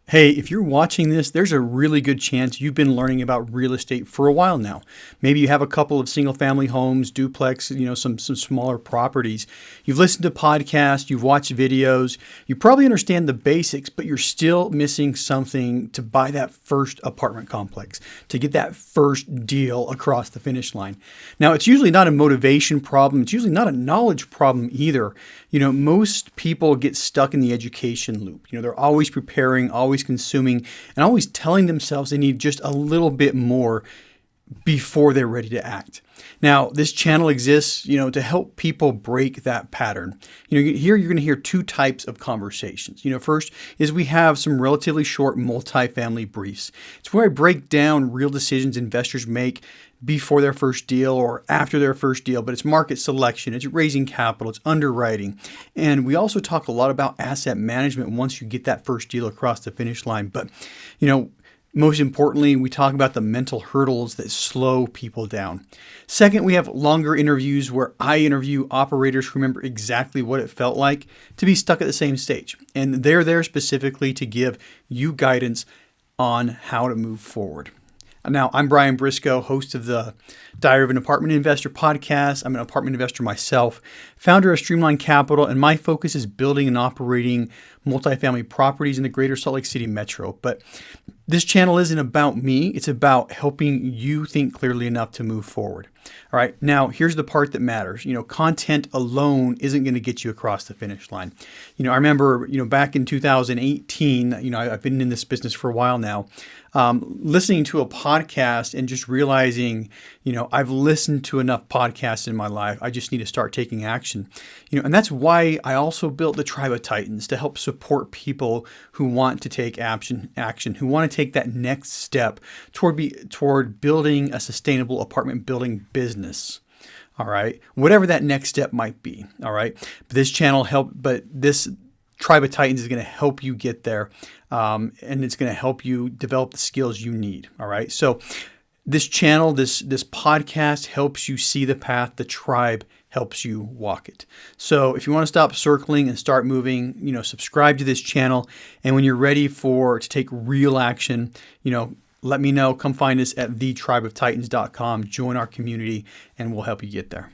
Hey, if you're watching this, there's a really good chance you've been learning about real estate for a while now. Maybe you have a couple of single family homes, duplex, some smaller properties. You've listened to podcasts, you've watched videos, you probably understand the basics, but you're still missing something to buy that first apartment complex, to get that first deal across the finish line. Now, it's usually not a motivation problem. It's usually not a knowledge problem either. Most people get stuck in the education loop. They're always preparing, always consuming, and always telling themselves they need just a little bit more before they're ready to act. Now, this channel exists, to help people break that pattern. Here you're going to hear two types of conversations. First is we have some relatively short multifamily briefs. It's where I break down real decisions investors make before their first deal or after their first deal, but it's market selection, it's raising capital, it's underwriting. And we also talk a lot about asset management once you get that first deal across the finish line. But, most importantly, we talk about the mental hurdles that slow people down. Second, we have longer interviews where I interview operators who remember exactly what it felt like to be stuck at the same stage. And they're there specifically to give you guidance on how to move forward. Now, I'm Brian Briscoe, host of the Diary of an Apartment Investor podcast. I'm an apartment investor myself, founder of Streamline Capital, and my focus is building and operating multifamily properties in the greater Salt Lake City metro. But this channel isn't about me. It's about helping you think clearly enough to move forward. All right. Now, here's the part that matters. Content alone isn't going to get you across the finish line. I remember, back in 2018, I've been in this business for a while now, listening to a podcast and just realizing, I've listened to enough podcasts in my life. I just need to start taking action. And that's why I also built the Tribe of Titans to help support people who want to take action, who want to take that next step toward building a sustainable apartment building business. All right. Whatever that next step might be. All right. But this Tribe of Titans is going to help you get there. And it's going to help you develop the skills you need. All right. So this channel, this podcast helps you see the path. The tribe helps you walk it. So if you want to stop circling and start moving, subscribe to this channel. And when you're ready to take real action, let me know. Come find us at thetribeoftitans.com. Join our community and we'll help you get there.